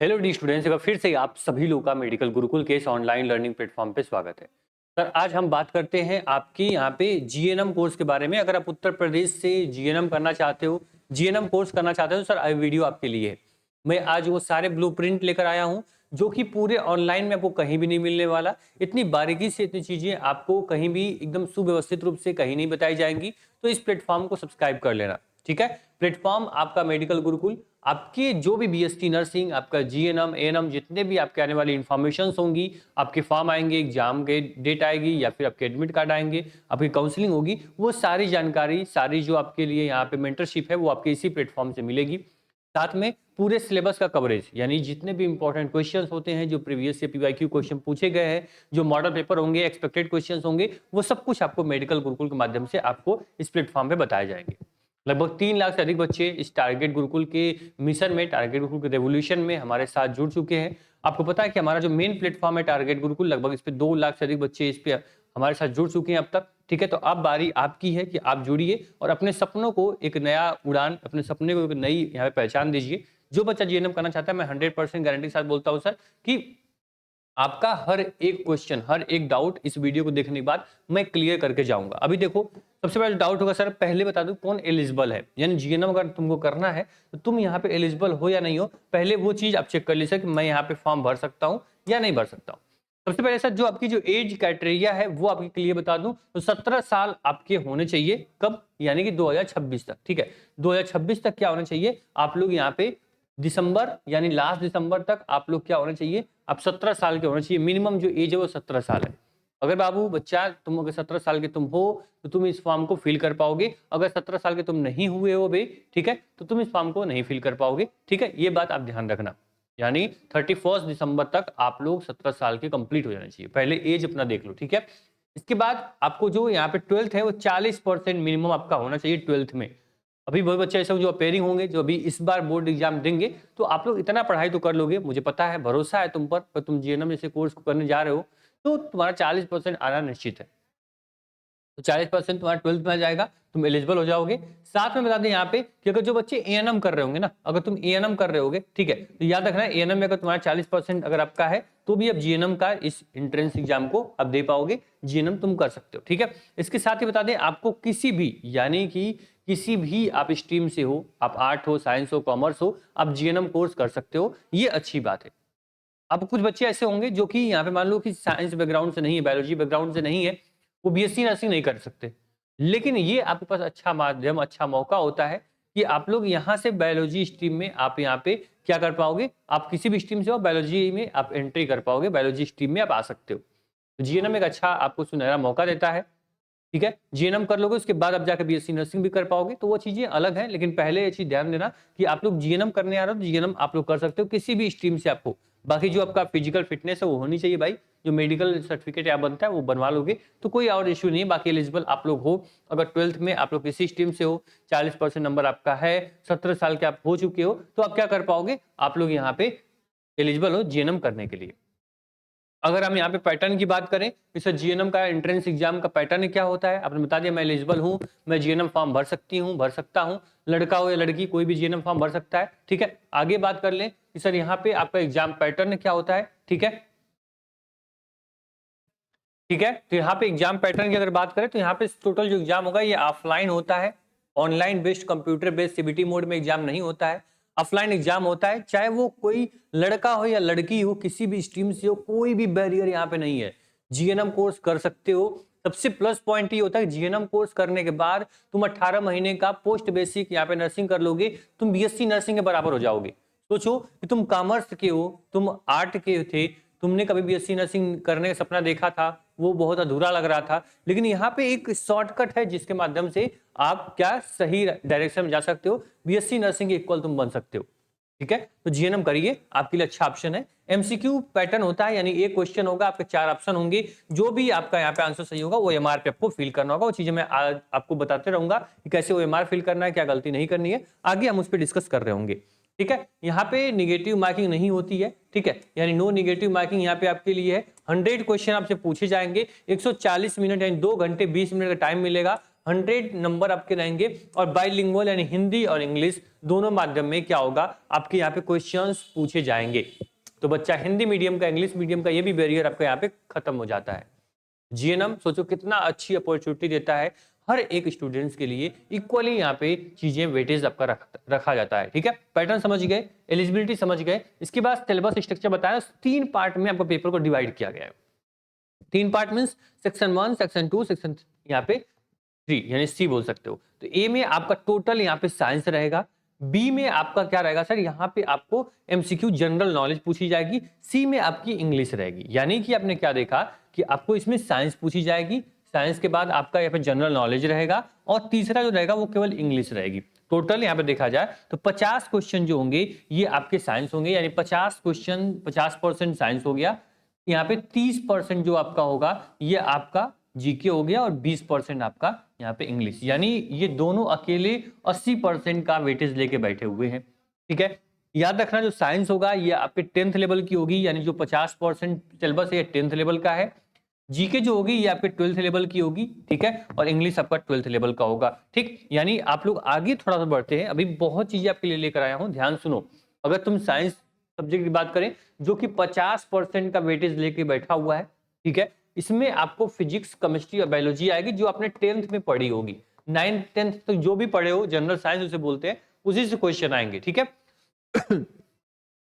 Hello D students, एक बार फिर से आप सभी लोगों का मेडिकल गुरुकुल के इस ऑनलाइन लर्निंग प्लेटफॉर्म पे स्वागत है। सर, आज हम बात करते हैं आपकी यहाँ पे जीएनएम कोर्स के बारे में। अगर आप उत्तर प्रदेश से जीएनएम करना चाहते हो, जीएनएम कोर्स करना चाहते हो, तो सर वीडियो आपके लिए है। मैं आज वो सारे ब्लूप्रिंट लेकर आया हूँ जो कि पूरे ऑनलाइन में आपको कहीं भी नहीं मिलने वाला। इतनी बारीकी से इतनी चीजें आपको कहीं भी एकदम सुव्यवस्थित रूप से कहीं नहीं बताई जाएंगी। तो इस प्लेटफॉर्म को सब्सक्राइब कर लेना, ठीक है। प्लेटफॉर्म आपका मेडिकल गुरुकुल, आपके जो भी बीएसटी नर्सिंग, आपका जीएनएम एएनएम, जितने भी आपके आने वाली इन्फॉर्मेशन होंगी, आपके फॉर्म आएंगे, एग्जाम के डेट आएगी या फिर आपके एडमिट कार्ड आएंगे, आपकी काउंसलिंग होगी, वो सारी जानकारी, सारी जो आपके लिए यहाँ पे मेंटरशिप है वो आपके इसी प्लेटफॉर्म से मिलेगी। साथ में पूरे सिलेबस का कवरेज, यानी जितने भी इंपॉर्टेंट क्वेश्चंस होते हैं, जो प्रीवियस से पीवाईक्यू क्वेश्चन पूछे गए हैं, जो मॉडल पेपर होंगे, एक्सपेक्टेड क्वेश्चंस होंगे, वो सब कुछ आपको मेडिकल गुरुकुल के माध्यम से आपको इस प्लेटफॉर्म पे बताए जाएंगे। लगभग 3 लाख से अधिक बच्चे इस टारगेट गुरुकुल के मिशन में, टारगेट गुरुकुल के रेवोल्यूशन में हमारे साथ जुड़ चुके हैं। आपको पता है कि हमारा जो मेन प्लेटफॉर्म है टारगेट गुरुकुल, लगभग इस पे 2 लाख से अधिक बच्चे इस पे हमारे साथ जुड़ चुके हैं अब तक, ठीक है। तो अब बारी आपकी है कि आप जुड़िए और अपने सपनों को एक नया उड़ान, अपने सपने को एक नई यहाँ पे पहचान दीजिए। जो बच्चा जीएनएम करना चाहता है, मैं 100% गारंटी के साथ बोलता हूँ सर कि आपका हर एक क्वेश्चन, हर एक डाउट इस वीडियो को देखने के बाद मैं क्लियर करके जाऊंगा। अभी देखो, सबसे पहले डाउट होगा सर, पहले बता दूं कौन एलिजिबल है, यानी जीएनएम अगर तुमको करना है तो तुम यहाँ पे एलिजिबल हो या नहीं हो, पहले वो चीज आप चेक कर लीजिए कि मैं यहाँ पे फॉर्म भर सकता हूँ या नहीं भर सकता हूँ। सबसे पहले सर, जो आपकी जो एज क्राइटेरिया है वो आपके क्लियर बता दूं, तो 17 साल आपके होने चाहिए। कब? यानी कि 2026 तक, ठीक है। 2026 तक क्या होना चाहिए, आप लोग यहाँ पे दिसंबर यानी लास्ट दिसंबर तक आप लोग क्या होने चाहिए, आप 17 साल के होने चाहिए। मिनिमम जो एज है वो 17 साल है। अगर बाबू बच्चा तुम अगर 17 साल के तुम हो तो तुम इस फॉर्म को फिल कर पाओगे। अगर 17 साल के तुम नहीं हुए हो भाई, ठीक है, तो तुम इस फॉर्म को नहीं फिल कर पाओगे, ठीक है। ये बात आप ध्यान रखना, यानी 31 दिसंबर तक आप लोग 17 साल के कंप्लीट हो जाने चाहिए। पहले एज अपना देख लो, ठीक है। इसके बाद आपको जो यहाँ पे 12th है वो 40% मिनिमम आपका होना चाहिए 12th में। अभी बहुत बच्चे ऐसे जो अपेयरिंग होंगे, जो अभी इस बार बोर्ड एग्जाम देंगे, तो आप लोग इतना पढ़ाई तो कर लोगे, मुझे पता है, भरोसा है तुम पर तुम जीएनएम जैसे कोर्स को करने जा रहे हो, तो तुम्हारा 40% आना निश्चित है। तो 40% तुम्हारा 12th में आ जाएगा, तुम एलिजिबल हो जाओगे। साथ में बता दें यहाँ पे कि अगर जो बच्चे एएनएम कर रहे होंगे ना, अगर तुम एएनएम कर रहे होगे, ठीक है, तो याद रखना एएनएम में अगर तुम्हारा 40% अगर आपका है तो भी अब जीएनएम का इस एंट्रेंस एग्जाम को अब दे पाओगे, जीएनएम तुम कर सकते हो, ठीक है। इसके साथ ही बता दें आपको किसी भी, यानी कि किसी भी आप स्ट्रीम से हो, आप आर्ट हो, साइंस हो, कॉमर्स हो, आप जीएनएम कोर्स कर सकते हो, ये अच्छी बात है। अब कुछ बच्चे ऐसे होंगे जो कि यहाँ पे मान लो कि साइंस बैकग्राउंड से नहीं है, बायोलॉजी बैकग्राउंड से नहीं है, वो बीएससी नर्सिंग नहीं कर सकते। लेकिन ये आपके पास अच्छा माध्यम, अच्छा मौका होता है कि आप लोग यहाँ से बायोलॉजी स्ट्रीम में आप यहाँ पे क्या कर पाओगे, आप किसी भी स्ट्रीम से हो बायोलॉजी में आप एंट्री कर पाओगे, बायोलॉजी स्ट्रीम में आप आ सकते हो। तो जीएनएम एक अच्छा आपको सुनहरा मौका देता है, ठीक है। जीएनएम कर लोगे उसके बाद आप जाकर बीएससी नर्सिंग भी कर पाओगे, तो वो चीजें अलग हैं। लेकिन पहले ये चीज ध्यान देना कि आप लोग जीएनएम करने आ रहे हो तो जीएनएम आप लोग कर सकते हो किसी भी स्ट्रीम से आपको। बाकी जो आपका फिजिकल फिटनेस है वो होनी चाहिए भाई, जो मेडिकल सर्टिफिकेट यहाँ बनता है वो बनवा लोगे तो कोई और इश्यू नहीं है। बाकी एलिजिबल आप लोग हो। अगर 12th में आप लोग किसी स्ट्रीम से हो, 40% नंबर आपका है, 17 साल के आप हो चुके हो, तो आप क्या कर पाओगे, आप लोग यहाँ पे एलिजिबल हो जीएनएम करने के लिए। अगर हम यहाँ पे पैटर्न की बात करें, इस जीएनएम का एंट्रेंस एग्जाम का पैटर्न क्या होता है, आपने बता दिया मैं एलिजिबल हूँ, मैं जीएनएम फॉर्म भर सकती हूँ, भर सकता हूँ, लड़का हो या लड़की कोई भी जीएनएम फॉर्म भर सकता है, ठीक है। आगे बात कर लें कि सर यहाँ पे आपका एग्जाम पैटर्न क्या होता है, ठीक है, ठीक है। तो यहाँ पे एग्जाम पैटर्न की अगर बात करें तो यहाँ पे टोटल जो एग्जाम होगा ये ऑफलाइन होता है, online based computer based CBT mode में एग्जाम नहीं होता है, ऑफलाइन एग्जाम होता है। चाहे वो कोई लड़का हो या लड़की हो, किसी भी स्ट्रीम से हो, कोई भी बैरियर यहाँ पे नहीं है, जीएनएम कोर्स कर सकते हो। सबसे प्लस पॉइंट ये होता है कि जीएनएम कोर्स करने के बाद तुम 18 महीने का पोस्ट बेसिक यहाँ पे नर्सिंग कर लोगे, तुम बीएससी नर्सिंग के बराबर हो जाओगे। सोचो कि तुम कॉमर्स के हो, तुम आर्ट के थे, तुमने कभी बीएससी नर्सिंग करने का सपना देखा था, वो बहुत अधूरा लग रहा था, लेकिन यहाँ पे एक शॉर्टकट है जिसके माध्यम से आप क्या सही डायरेक्शन में जा सकते हो, बीएससी नर्सिंग के इक्वल तुम बन सकते हो, ठीक है। तो जीएनएम करिए, आपके लिए अच्छा ऑप्शन है। एमसीक्यू पैटर्न होता है, यानी एक क्वेश्चन होगा, आपके 4 ऑप्शन होंगे, जो भी आपका यहाँ पे आंसर सही होगा वो एमआर पे आपको फिल करना होगा। वो चीजें मैं आज आपको बताते रहूंगा कि कैसे वो एमआर फिल करना है, क्या गलती नहीं करनी है, आगे हम उस पर डिस्कस कर रहे होंगे, ठीक है। यहाँ पे निगेटिव मार्किंग नहीं होती है, ठीक है, यानी नो निगेटिव मार्किंग यहाँ पे आपके लिए है। 100 क्वेश्चन आपसे पूछे जाएंगे, 140 मिनट यानी 2 घंटे 20 मिनट का टाइम मिलेगा। 100 नंबर आपके रहेंगे और बाइलिंगुअल यानी हिंदी और इंग्लिश दोनों माध्यम में क्या होगा, आपके यहाँ पे क्वेश्चंस पूछे जाएंगे। तो बच्चा हिंदी मीडियम का, इंग्लिश मीडियम का, ये भी बैरियर आपका यहाँ पे खत्म हो जाता है। जीएनएम सोचो कितना अच्छी अपॉर्चुनिटी देता है, हर एक स्टूडेंट्स के लिए इक्वली यहाँ पे चीजें वेटेज आपका रखा जाता है। ठीक है, पैटर्न समझ गए, एलिजिबिलिटी समझ गए। इसके बाद सिलेबस स्ट्रक्चर बताया, 3 पार्ट में आपको पेपर को डिवाइड किया गया है। 3 part means section 1, section 2, section यहाँ पे 3 यानी सी बोल सकते हो। तो ए में आपका टोटल यहाँ पे साइंस रहेगा, बी में आपका क्या रहेगा सर, यहाँ पे आपको एमसीक्यू जनरल नॉलेज पूछी जाएगी, सी में आपकी इंग्लिश रहेगी। यानी कि आपने क्या देखा कि आपको इसमें साइंस पूछी जाएगी, साइंस के बाद आपका यहाँ पे जनरल नॉलेज रहेगा और तीसरा जो रहेगा वो केवल इंग्लिश रहेगी। टोटल यहाँ पे देखा जाए तो 50 क्वेश्चन जो होंगे ये आपके साइंस होंगे, यानी 50 क्वेश्चन 50% साइंस हो गया। यहाँ पे 30% जो आपका होगा ये आपका जीके हो गया और 20% आपका यहाँ पे इंग्लिश, यानी ये दोनों अकेले 80% का वेटेज लेके बैठे हुए हैं। ठीक है, याद रखना जो साइंस होगा ये आपके 10th लेवल की होगी, यानी जो 50% सिलेबस है ये 10th लेवल का है। जीके जो होगी ये आपके 12th लेवल की होगी। ठीक है, और इंग्लिश आपका 12th लेवल का होगा। ठीक, यानी आप लोग आगे थोड़ा सा बढ़ते हैं, अभी बहुत चीजें आपके लिए लेकर आया हूं, ध्यान सुनो। अगर तुम साइंस सब्जेक्ट की बात करें जो कि 50% का वेटेज लेके बैठा हुआ है, ठीक है, इसमें आपको फिजिक्स, केमिस्ट्री और बायोलॉजी आएगी जो आपने 10th में पढ़ी होगी। 9th 10th तक जो भी पढ़े हो, जनरल साइंस उसे बोलते हैं, उसी से क्वेश्चन आएंगे। ठीक है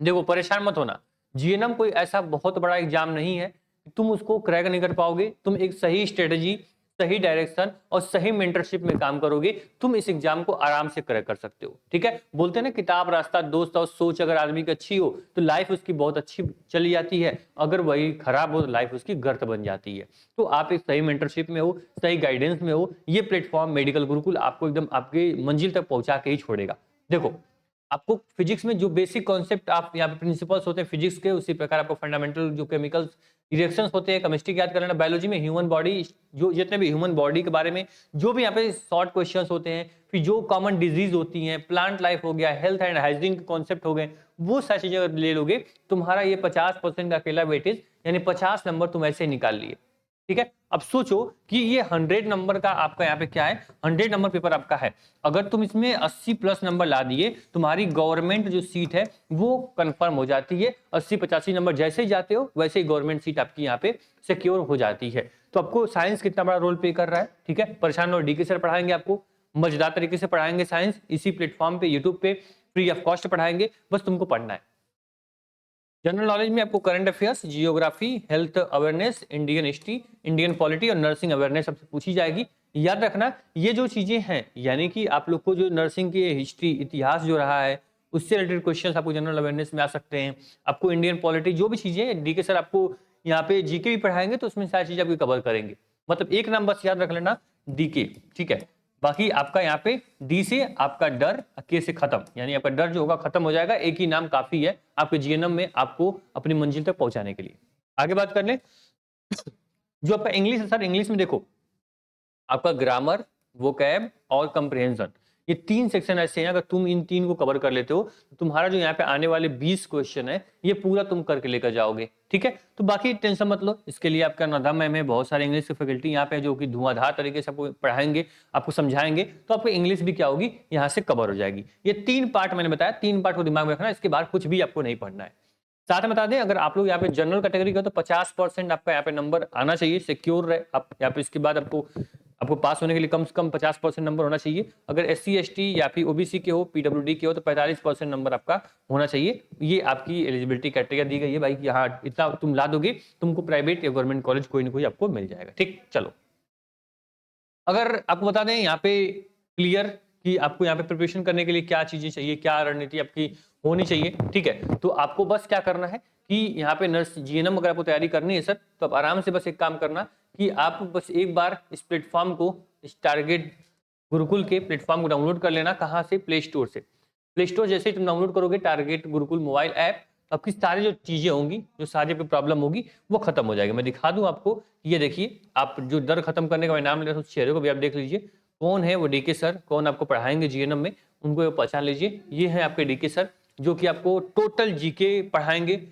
देखो परेशान मत होना, जीएनएम कोई ऐसा बहुत बड़ा एग्जाम नहीं है तुम उसको क्रैक नहीं कर पाओगे। तुम एक सही स्ट्रेटजी, सही डायरेक्शन और सही मेंटरशिप में काम करोगे, तुम इस एग्जाम को आराम से क्रैक कर सकते हो। ठीक है, बोलते हैं ना किताब रास्ता दोस्त और सोच अगर आदमी की अच्छी हो तो लाइफ उसकी बहुत अच्छी चली जाती है, अगर वही खराब हो तो लाइफ उसकी गर्त बन जाती है। तो आप एक सही मेंटरशिप में हो, सही गाइडेंस में हो, ये प्लेटफॉर्म मेडिकल गुरुकुल आपको एकदम आपके मंजिल तक पहुंचा के ही छोड़ेगा। देखो आपको फिजिक्स में जो बेसिक कॉन्सेप्ट आप यहाँ पे प्रिंसिपल्स होते हैं फिजिक्स के, उसी प्रकार आपको फंडामेंटल जो केमिकल रिएक्शंस होते हैं केमिस्ट्री याद कर लेना। बायोलॉजी में ह्यूमन बॉडी, जो जितने भी ह्यूमन बॉडी के बारे में जो भी यहाँ पे शॉर्ट क्वेश्चंस होते हैं, फिर जो कॉमन डिजीज होती हैं, प्लांट लाइफ हो गया, हेल्थ एंड हाइजीन के कॉन्सेप्ट हो गए, वो सारी चीजें अगर ले लोगे तुम्हारा ये 50% का अकेला वेटेज यानी 50 नंबर तुम ऐसे निकाल लिए। ठीक है, अब सोचो कि ये 100 नंबर का आपका यहाँ पे क्या है, 100 नंबर पेपर आपका है, अगर तुम इसमें 80 प्लस नंबर ला दिए तुम्हारी गवर्नमेंट जो सीट है वो कंफर्म हो जाती है। 80-85 नंबर जैसे ही जाते हो वैसे ही गवर्नमेंट सीट आपकी यहाँ पे सिक्योर हो जाती है। तो आपको साइंस कितना बड़ा रोल प्ले कर रहा है। ठीक है, परेशान और डीके सर पढ़ाएंगे आपको, मजेदार तरीके से पढ़ाएंगे साइंस, इसी प्लेटफॉर्म पे यूट्यूब पे फ्री ऑफ कॉस्ट पढ़ाएंगे, बस तुमको पढ़ना है। जनरल नॉलेज में आपको current affairs, geography, health awareness, Indian history, Indian polity और नर्सिंग अवेयरनेस सबसे पूछी जाएगी। याद रखना ये जो चीजें हैं, यानी कि आप लोग को जो नर्सिंग की हिस्ट्री, इतिहास जो रहा है उससे रिलेटेड क्वेश्चंस आपको जनरल अवेयरनेस में आ सकते हैं। आपको इंडियन पॉलिटी जो भी चीजें डीके सर आपको यहाँ पे जीके भी पढ़ाएंगे तो उसमें सारी चीजें आपको कवर करेंगे। मतलब एक नाम बस याद रख लेना, डीके। ठीक है, बाकी आपका यहाँ पे डी से आपका डर, के से खत्म, यानी आपका डर जो होगा खत्म हो जाएगा। एक ही नाम काफी है आपके जीएनएम में आपको अपनी मंजिल तक पहुंचाने के लिए। आगे बात कर ले जो आपका इंग्लिश है सर, इंग्लिश में देखो आपका ग्रामर, वोकैब और कंप्रिहेंशन, ये 3 सेक्शन ऐसे हैं, अगर तुम इन 3 को कवर कर लेते हो तो तुम्हारा जो यहाँ पे आने वाले 20 क्वेश्चन है ये पूरा तुम करके लेकर जाओगे। ठीक है, तो बाकी टेंशन मत लो, इसके लिए आपका नदम मैम है, बहुत सारे इंग्लिश की फैकल्टी यहाँ पे जो कि धुआंधार तरीके से आपको पढ़ाएंगे, आपको समझाएंगे, तो आपको इंग्लिश भी क्या होगी यहाँ से कवर हो जाएगी। ये 3 पार्ट मैंने बताया, 3 पार्ट को दिमाग में रखना, इसके बाद कुछ भी आपको नहीं पढ़ना है। साथ में बता दें अगर आप लोग यहाँ पे जनरल कैटेगरी का तो 50% आपका यहाँ पे नंबर आना चाहिए, सिक्योर रहे आप यहाँ पे। इसके बाद आपको पास होने के लिए कम से कम 50% नंबर होना चाहिए। अगर SC ST या फिर OBC के हो, PWD के हो तो 45% नंबर आपका होना चाहिए। ये आपकी एलिजिबिलिटी क्राइटेरिया दी गई है भाई, यहाँ इतना तुम ला दोगे तुमको प्राइवेट या गवर्नमेंट कॉलेज कोई ना कोई आपको मिल जाएगा। ठीक, चलो अगर आपको बता दें यहाँ पे क्लियर कि आपको यहाँ पे प्रिपरेशन करने के लिए क्या चीजें चाहिए, क्या रणनीति आपकी होनी चाहिए। ठीक है, तो आपको बस क्या करना है कि यहाँ पे नर्स जीएनएम अगर आपको तैयारी करनी है सर तो आप आराम से बस एक काम करना कि आप बस एक बार इस प्लेटफॉर्म को, इस टारगेट गुरुकुल के प्लेटफॉर्म को डाउनलोड कर लेना। कहाँ से? प्ले स्टोर से। प्ले स्टोर जैसे ही तुम डाउनलोड करोगे टारगेट गुरुकुल मोबाइल ऐप, आपकी सारी जो चीजें होंगी, जो सारी आपकी प्रॉब्लम होगी वो खत्म हो जाएगी। मैं दिखा दूं आपको, ये देखिए आप जो डर खत्म करने का मैं नाम ले रहा हूँ, चेहरे को भी आप देख लीजिए कौन है वो डीके सर, कौन आपको पढ़ाएंगे जीएनएम में, उनको पहचान लीजिए। ये है आपके डीके सर जो कि आपको टोटल जीके पढ़ाएंगे,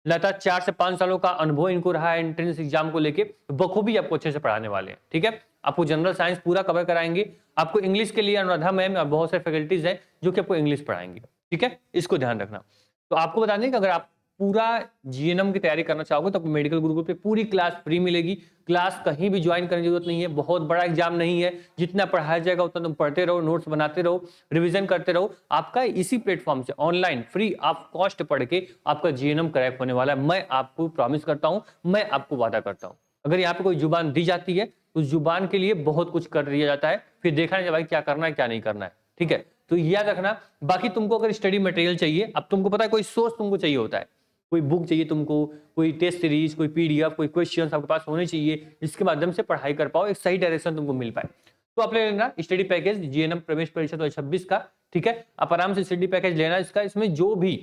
लगातार 4 से 5 सालों का अनुभव इनको रहा है एंट्रेंस एग्जाम को लेके, बखूबी आपको अच्छे से पढ़ाने वाले हैं। ठीक है, आपको जनरल साइंस पूरा कवर कराएंगे। आपको इंग्लिश के लिए अनुराधा मैम और बहुत सारे फैकल्टीज हैं जो कि आपको इंग्लिश पढ़ाएंगे। ठीक है, इसको ध्यान रखना। तो आपको बता दें कि अगर आप पूरा जीएनएम की तैयारी करना चाहोगे तो आपको मेडिकल गुरुकुल पे पूरी क्लास फ्री मिलेगी। क्लास कहीं भी ज्वाइन करने की जरूरत नहीं है, बहुत बड़ा एग्जाम नहीं है, जितना पढ़ाया जाएगा उतना तुम पढ़ते रहो, नोट्स बनाते रहो, रिवीजन करते रहो। आपका इसी प्लेटफॉर्म से ऑनलाइन फ्री आप कॉस्ट पढ़ के आपका जीएनएम क्रैक होने वाला है। मैं आपको प्रॉमिस करता हूं, मैं आपको वादा करता हूं। अगर यहाँ पे कोई जुबान दी जाती है तो उस जुबान के लिए बहुत कुछ कर दिया जाता है, फिर देखा नहीं भाई क्या करना है क्या नहीं करना है। ठीक है, तो याद रखना। बाकी तुमको अगर स्टडी मटेरियल चाहिए, अब तुमको पता है कोई सोर्स तुमको चाहिए होता है, कोई बुक चाहिए तुमको, कोई टेस्ट सीरीज, कोई पीडीएफ, कोई क्वेश्चंस आपके पास होने चाहिए जिसके माध्यम से पढ़ाई कर पाओ, एक सही डायरेक्शन तुमको मिल पाए। तो आप ले लेना स्टडी पैकेज जीएनएम प्रवेश परीक्षा 2026 का। ठीक है, आप आराम से स्टडी पैकेज लेना इसका। इसमें जो भी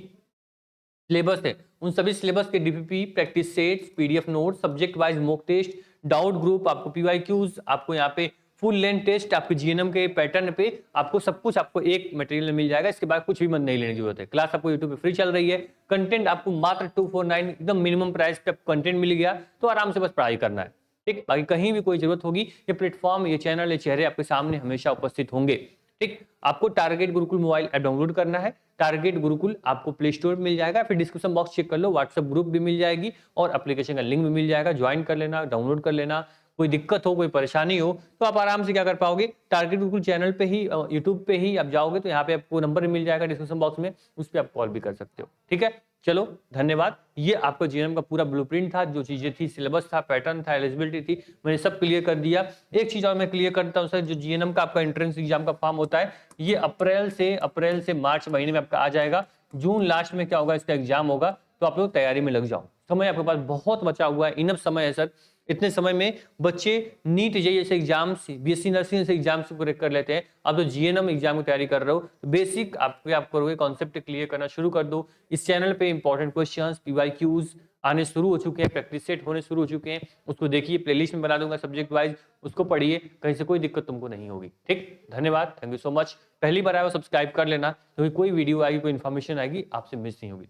सिलेबस है उन सभी सिलेबस के DPP, practice sets, PDF note, subject wise mock test, doubt group, आपको पीवाईक्यूज, आपको यहाँ पे फुल लेंथ टेस्ट, आपके जीएनएम के पैटर्न पे आपको सब कुछ आपको एक मटेरियल में मिल जाएगा। इसके बाद कुछ भी मन नहीं लेने की जरूरत है। क्लास आपको यूट्यूब पे फ्री चल रही है। कंटेंट आपको मात्र 249 एकदम मिनिमम प्राइस पे कंटेंट मिल गया, तो आराम से बस पढ़ाई करना है। ठीक, बाकी कहीं भी कोई जरूरत होगी, ये प्लेटफॉर्म, ये चैनल, ये चेहरे आपके सामने हमेशा उपस्थित होंगे। ठीक, आपको target Gurukul mobile app download करना है। टारगेट गुरुकुल आपको प्ले स्टोर में मिल जाएगा, फिर डिस्क्रिप्शन बॉक्स चेक कर लो, व्हाट्सएप ग्रुप भी मिल जाएगी और एप्लीकेशन का लिंक भी मिल जाएगा। ज्वाइन कर लेना, डाउनलोड कर लेना। कोई दिक्कत हो, कोई परेशानी हो तो आप आराम से क्या कर पाओगे, टारगेट गुरुकुल चैनल पे ही, यूट्यूब पे ही आप जाओगे तो यहाँ पे आपको नंबर मिल जाएगा डिस्क्रिप्शन बॉक्स में, उस पर आप कॉल भी कर सकते हो। ठीक है, चलो धन्यवाद। ये आपका जीएनएम का पूरा ब्लूप्रिंट था, जो चीजें थी, सिलेबस था, पैटर्न था, एलिजिबिलिटी थी, मैंने सब क्लियर कर दिया। एक चीज और मैं क्लियर करता हूँ सर, जो जीएनएम का आपका एंट्रेंस एग्जाम का फॉर्म होता है, ये अप्रैल से मार्च महीने में आपका आ जाएगा। जून लास्ट में क्या होगा, इसका एग्जाम होगा, तो आप लोग तैयारी में लग जाओ। समय आपके पास बहुत बचा हुआ है, इनफ समय है सर। इतने समय में बच्चे नीट जेईई जैसे एग्जाम से, बीएससी नर्सिंग जैसे एग्जाम से क्रैक कर लेते हैं। आप तो जीएनएम एग्जाम की तैयारी कर रहे हो, तो बेसिक आप करोगे, कॉन्सेप्ट क्लियर करना शुरू कर दो। इस चैनल पे इंपॉर्टेंट क्वेश्चंस, पीवाईक्यूज आने शुरू हो चुके हैं, प्रैक्टिस सेट होने शुरू हो चुके हैं, उसको देखिए, प्लेलिस्ट में बना दूंगा सब्जेक्ट वाइज, उसको पढ़िए, कहीं से कोई दिक्कत तुमको नहीं होगी। ठीक, धन्यवाद, थैंक यू सो मच। पहली बार आए हो सब्सक्राइब कर लेना, क्योंकि कोई वीडियो आएगी, कोई इन्फॉर्मेशन आएगी आपसे मिस नहीं होगी।